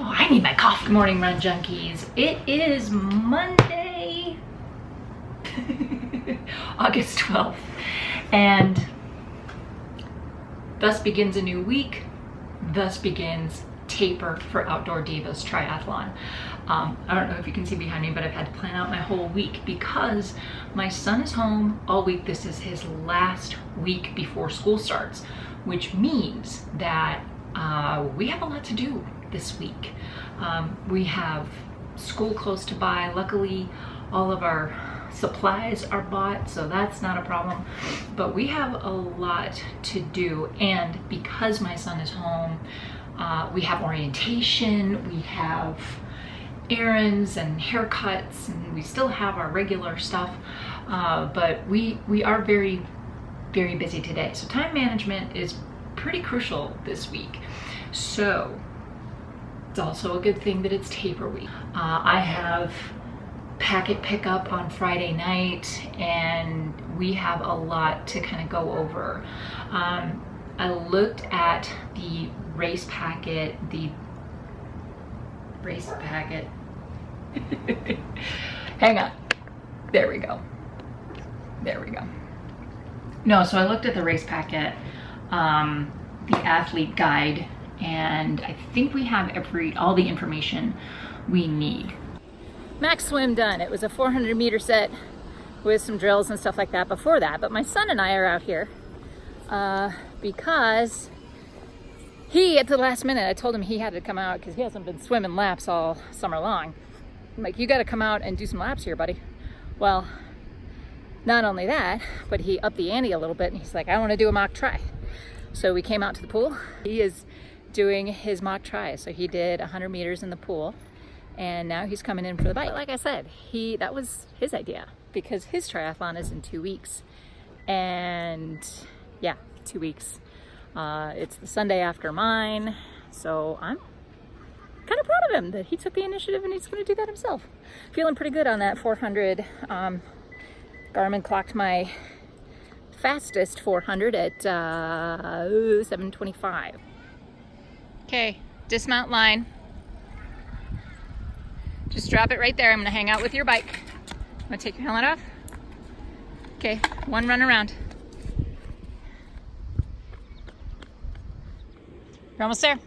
Oh, I need my coffee. Good morning, Run Junkies. It is Monday, August 12th, and thus begins a new week. Thus begins taper for Outdoor Divas Triathlon. I don't know if you can see behind me, but I've had to plan out my whole week because my son is home all week. This is his last week before school starts, which means that we have a lot to do this week. We have school clothes to buy. Luckily, all of our supplies are bought, so that's not a problem. But we have a lot to do, and because my son is home, we have orientation, we have errands and haircuts, and we still have our regular stuff, but we are very, very busy today. So time management is pretty crucial this week. So it's also a good thing that it's taper week. I have packet pickup on Friday night, and we have a lot to kind of go over. I looked at the race packet, hang on, there we go. No, so I looked at the race packet, the athlete guide, and I think we have all the information we need. Max swim done. It was a 400 meter set with some drills and stuff like that before that, but my son and I are out here because he, at the last minute, I told him he had to come out because he hasn't been swimming laps all summer long. I'm like, you got to come out and do some laps here, buddy. Well, not only that, but he upped the ante a little bit, and he's like, I want to do a mock try. So we came out to the pool. He is doing his mock try. So he did 100 meters in the pool, and now he's coming in for the bike. Like I said, that was his idea because his triathlon is in 2 weeks. And yeah, 2 weeks. It's the Sunday after mine, so I'm kind of proud of him that he took the initiative and he's going to do that himself. Feeling pretty good on that 400. Garmin clocked my fastest 400 at 7:25. Okay, dismount line. Just drop it right there. I'm going to hang out with your bike. I'm going to take your helmet off. Okay, one run around. You're almost there.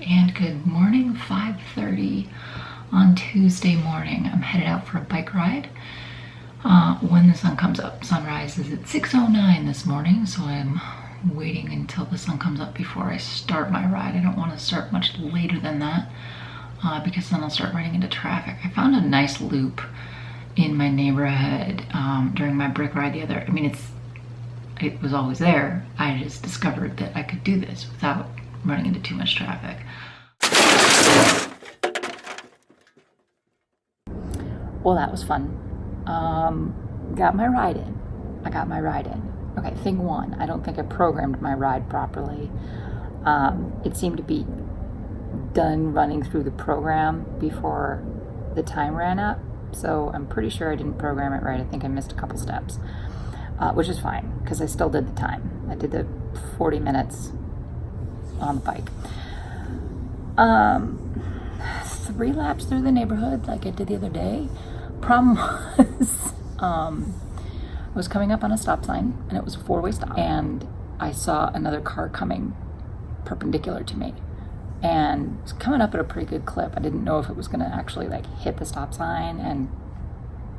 And good morning, 5:30 on Tuesday morning. I'm headed out for a bike ride when the sun comes up. Sunrise is at 6:09 this morning, so I'm waiting until the sun comes up before I start my ride. I don't want to start much later than that because then I'll start running into traffic. I found a nice loop in my neighborhood during my brick ride the other. It was always there. I just discovered that I could do this without running into too much traffic. Well, that was fun. Got my ride in. I got my ride in. Okay, thing one, I don't think I programmed my ride properly. It seemed to be done running through the program before the time ran up. So I'm pretty sure I didn't program it right. I think I missed a couple steps, which is fine because I still did the time. I did the 40 minutes on the bike. 3 laps through the neighborhood like I did the other day. Problem was, I was coming up on a stop sign, and it was a 4-way stop, and I saw another car coming perpendicular to me, and it's coming up at a pretty good clip. I didn't know if it was going to actually like hit the stop sign and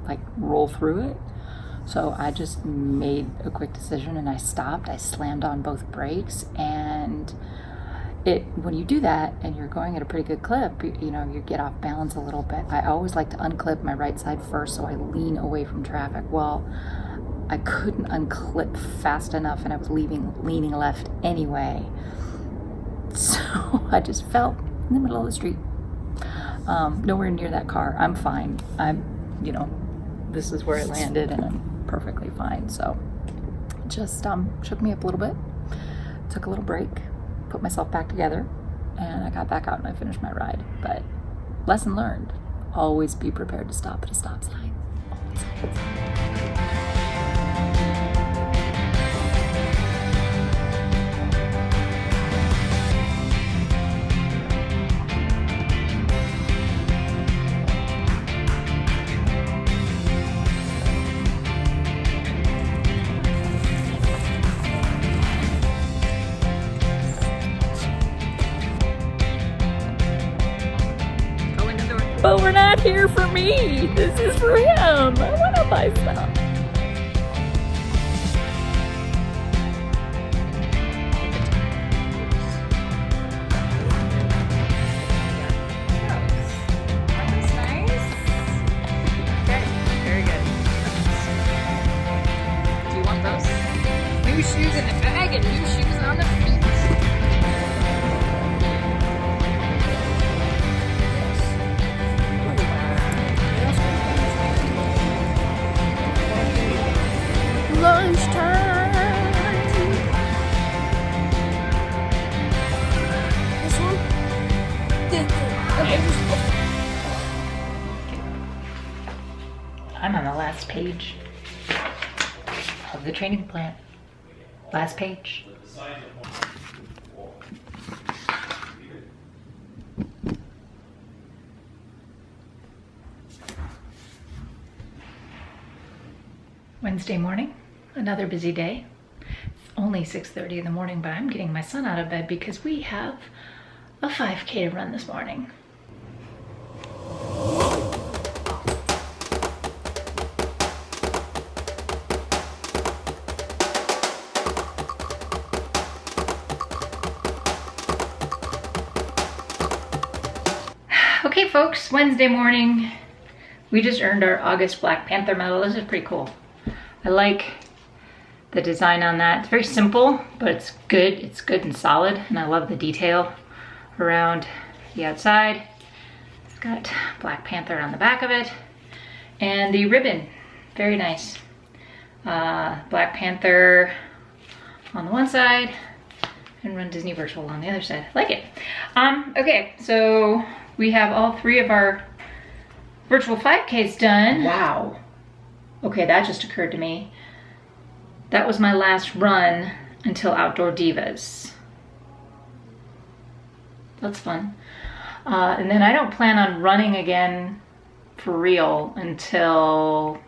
like roll through it. So I just made a quick decision and I stopped. I slammed on both brakes, and when you do that and you're going at a pretty good clip, you get off balance a little bit. I always like to unclip my right side first so I lean away from traffic. Well, I couldn't unclip fast enough, and I was leaning left anyway. So I just fell in the middle of the street. Nowhere near that car. I'm fine. This is where I landed, and I'm perfectly fine. So just shook me up a little bit, took a little break, put myself back together, and I got back out and I finished my ride. But lesson learned, always be prepared to stop at a stop sign. Always. care for me. This is for him. I want to buy stuff. New shoes in the bag and new shoes on the feet. Lunchtime. This one? Okay. I'm on the last page of the training plan. Last page. Wednesday morning, another busy day. It's only 6:30 in the morning, but I'm getting my son out of bed because we have a 5K to run this morning. Okay folks, Wednesday morning. We just earned our August Black Panther medal. This is pretty cool. I like the design on that. It's very simple, but it's good. It's good and solid, and I love the detail around the outside. It's got Black Panther on the back of it, and the ribbon, very nice. Black Panther on the one side, and Run Disney Virtual on the other side. I like it. Okay, so we have all 3 of our virtual 5Ks done. Wow. Okay, that just occurred to me. That was my last run until Outdoor Divas. That's fun. And then I don't plan on running again for real until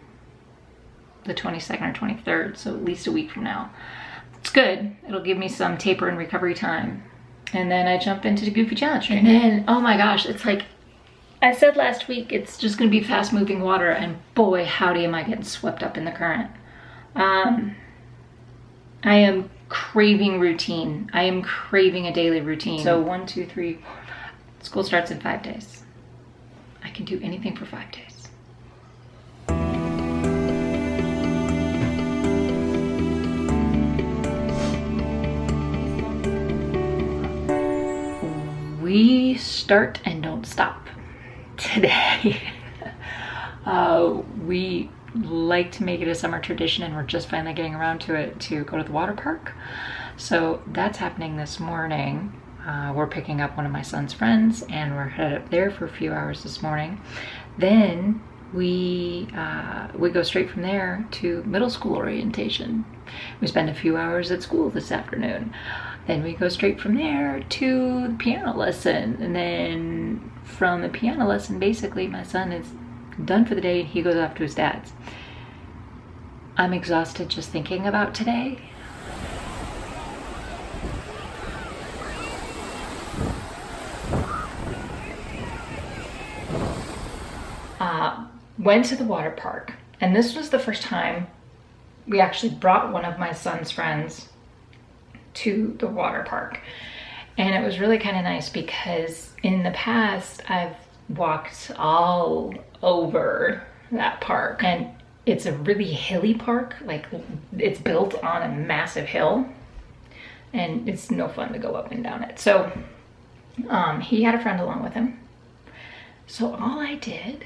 the 22nd or 23rd, so at least a week from now. It's good. It'll give me some taper and recovery time. And then I jump into the Goofy Challenge. And then, oh my gosh, it's like I said last week, it's just gonna be fast moving water, and boy, howdy am I getting swept up in the current. I am craving routine. I am craving a daily routine. So 1, 2, 3, 4, 5. School starts in 5 days. I can do anything for 5 days. We start and don't stop today. We like to make it a summer tradition, and we're just finally getting around to it, to go to the water park. So that's happening this morning. We're picking up one of my son's friends, and we're headed up there for a few hours this morning. Then we go straight from there to middle school orientation. We spend a few hours at school this afternoon. Then we go straight from there to the piano lesson. And then from the piano lesson, basically my son is done for the day and he goes off to his dad's. I'm exhausted just thinking about today. Went to the water park, and this was the first time we actually brought one of my son's friends to the water park. And it was really kind of nice because in the past I've walked all over that park, and it's a really hilly park. Like, it's built on a massive hill and it's no fun to go up and down it. So he had a friend along with him, so all I did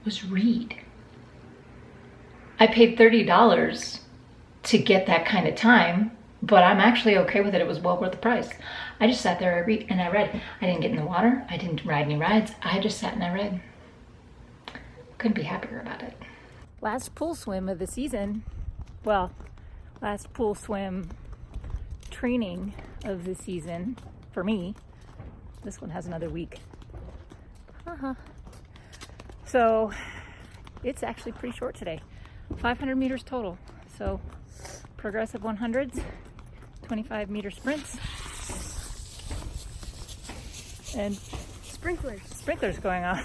was read. I paid $30 to get that kind of time, but I'm actually okay with it. It was well worth the price. I just sat there and I read. I didn't get in the water. I didn't ride any rides. I just sat and I read. Couldn't be happier about it. Last pool swim of the season. Well, last pool swim training of the season for me. This one has another week. So it's actually pretty short today. 500 meters total. So progressive 100s, 25 meter sprints, and sprinklers going on.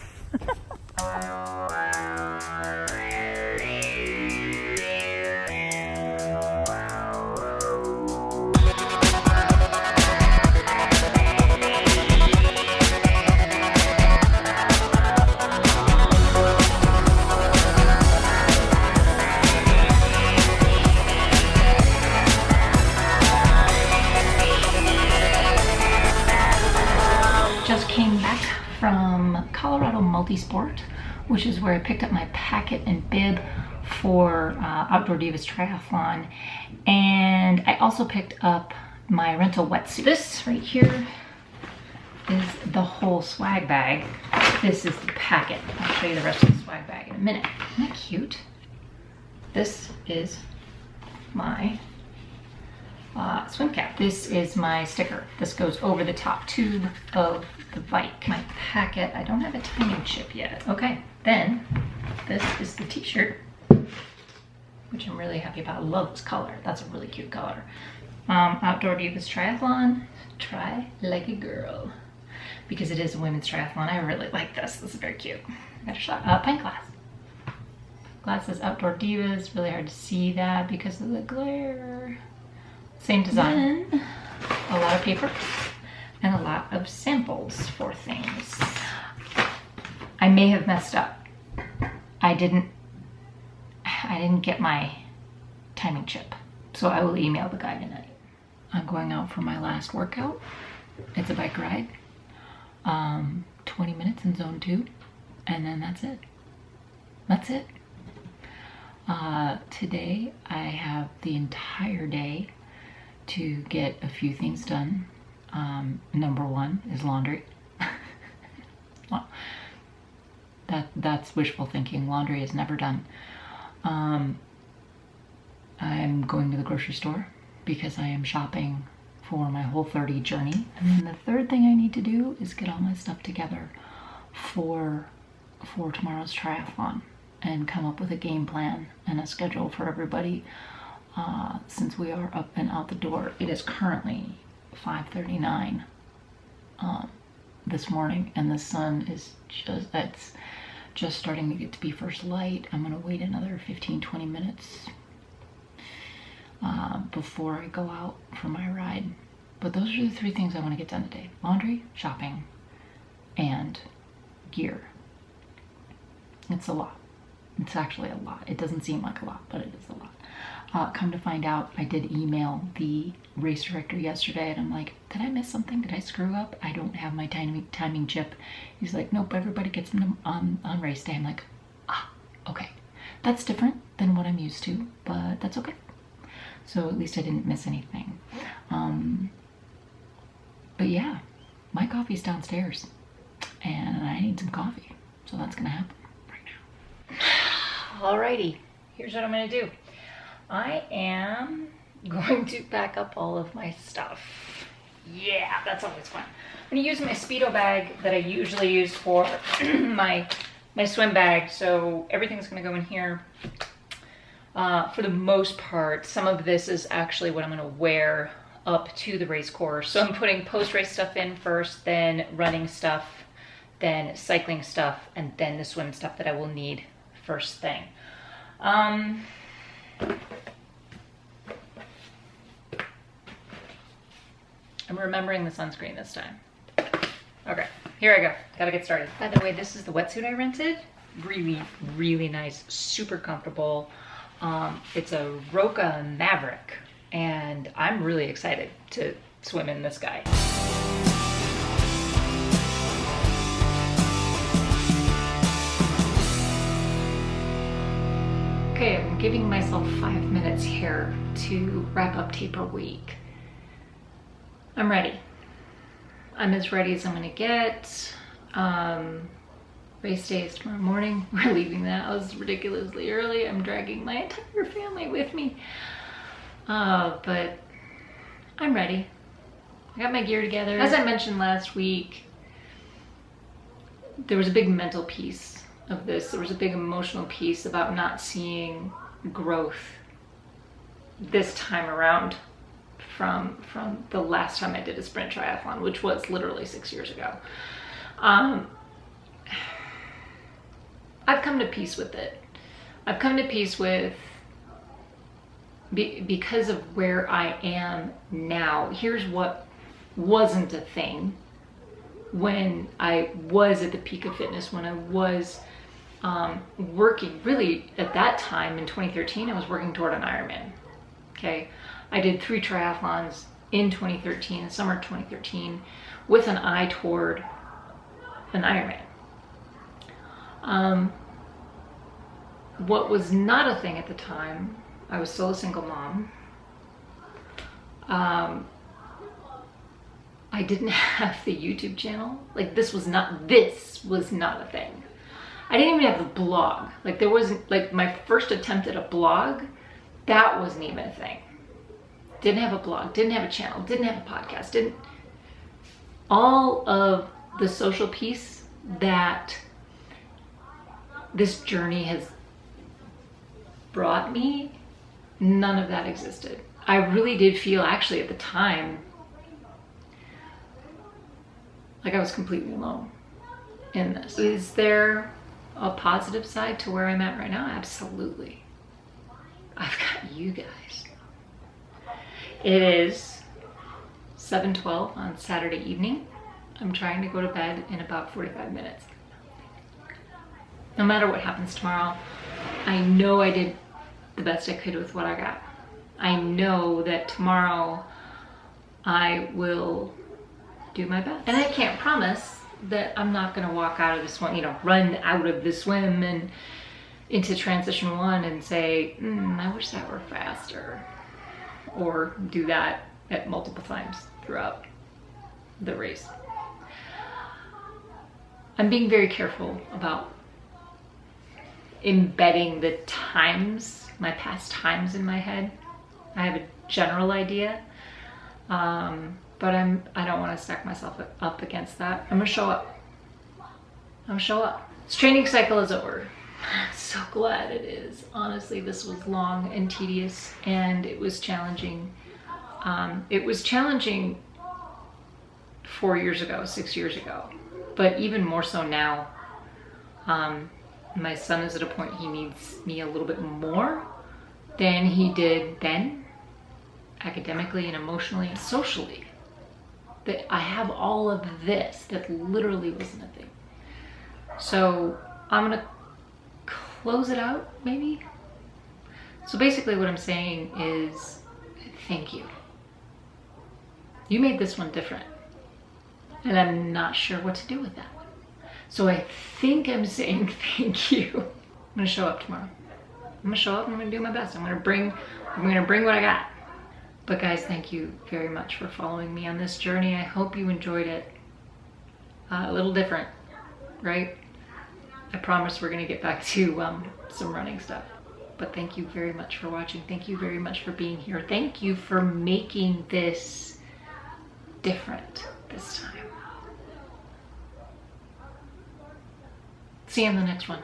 Just came back from Colorado Multisport, which is where I picked up my packet and bib for Outdoor Divas Triathlon. And I also picked up my rental wetsuit. This right here is the whole swag bag. This is the packet. I'll show you the rest of the swag bag in a minute. Isn't that cute? This is my swim cap. This is my sticker. This goes over the top tube of the bike. My packet, I don't have a timing chip yet. Okay, then this is the t-shirt, which I'm really happy about. I love this color. That's a really cute color. Outdoor Divas Triathlon, try like a girl. Because it is a women's triathlon, I really like this. This is very cute. I got a shot, pint glass. Glass is Outdoor Divas. Really hard to see that because of the glare. Same design. Then, a lot of paper and a lot of samples for things. I may have messed up. I didn't get my timing chip, so I will email the guy tonight. I'm going out for my last workout. It's a bike ride. 20 minutes in zone 2, and then that's it. That's it. Today I have the entire day to get a few things done. Number 1 is laundry. Well, that's wishful thinking. Laundry is never done. I'm going to the grocery store because I am shopping for my Whole30 journey. And then the third thing I need to do is get all my stuff together for tomorrow's triathlon and come up with a game plan and a schedule for everybody. Since we are up and out the door, it is currently 5:39 this morning, and the sun is just starting to get to be first light. I'm gonna wait another 15-20 minutes before I go out for my ride. But those are the 3 things I want to get done today: laundry, shopping, and gear. It's a lot. It's actually a lot. It doesn't seem like a lot, but it is a lot. Come to find out, I did email the race director yesterday, and I'm like, did I miss something? Did I screw up? I don't have my timing chip. He's like, nope, everybody gets them on race day. I'm like, okay. That's different than what I'm used to, but that's okay. So at least I didn't miss anything. But yeah, my coffee's downstairs, and I need some coffee. So that's gonna happen right now. Alrighty, here's what I'm gonna do. I am going to pack up all of my stuff. Yeah, that's always fun. I'm gonna use my Speedo bag that I usually use for my swim bag. So everything's gonna go in here. For the most part, some of this is actually what I'm gonna wear up to the race course. So I'm putting post-race stuff in first, then running stuff, then cycling stuff, and then the swim stuff that I will need first thing. I'm remembering the sunscreen this time. Okay, here I go. Gotta get started. By the way, this is the wetsuit I rented. Really, really nice, super comfortable. It's a Roka Maverick, and I'm really excited to swim in this guy. Okay, I'm giving myself 5 minutes here to wrap up taper week. I'm ready. I'm as ready as I'm gonna get. Race day is tomorrow morning. We're leaving the house ridiculously early. I'm dragging my entire family with me. But I'm ready. I got my gear together. As I mentioned last week, there was a big mental piece of this. There was a big emotional piece about not seeing growth this time around from the last time I did a sprint triathlon, which was literally 6 years ago. I've come to peace with it. I've come to peace with, because of where I am now. Here's what wasn't a thing when I was at the peak of fitness, when I was working, really at that time in 2013, I was working toward an Ironman. Okay, I did 3 triathlons in 2013, the summer of 2013, with an eye toward an Ironman. What was not a thing at the time, I was still a single mom. I didn't have the YouTube channel. Like this was not a thing. I didn't even have the blog. Like there wasn't, like my first attempt at a blog, that wasn't even a thing. Didn't have a blog, didn't have a channel, didn't have a podcast, all of the social piece that this journey has brought me, none of that existed. I really did feel, actually at the time, like I was completely alone in this. Is there a positive side to where I'm at right now? Absolutely. I've got you guys. It is 7:12 on Saturday evening. I'm trying to go to bed in about 45 minutes. No matter what happens tomorrow, I know I did the best I could with what I got. I know that tomorrow I will do my best. And I can't promise that I'm not gonna walk out of the swim, you know, run out of the swim and into transition 1 and say, I wish that were faster. Or do that at multiple times throughout the race. I'm being very careful about embedding the times, my past times in my head. I have a general idea, but I don't want to stack myself up against that. I'm gonna show up. I'm gonna show up. This training cycle is over. I'm so glad it is. Honestly, this was long and tedious, and it was challenging. It was challenging 4 years ago, 6 years ago, but even more so now. My son is at a point he needs me a little bit more than he did then, academically and emotionally and socially. That I have all of this that literally wasn't a thing. So I'm gonna close it out, maybe. So basically what I'm saying is thank you. You made this one different, and I'm not sure what to do with that. So I think I'm saying thank you. I'm gonna show up tomorrow. I'm gonna show up and I'm gonna do my best. I'm gonna bring what I got. But guys, thank you very much for following me on this journey. I hope you enjoyed it. A little different, right? I promise we're gonna get back to some running stuff. But thank you very much for watching. Thank you very much for being here. Thank you for making this different this time. See you in the next one.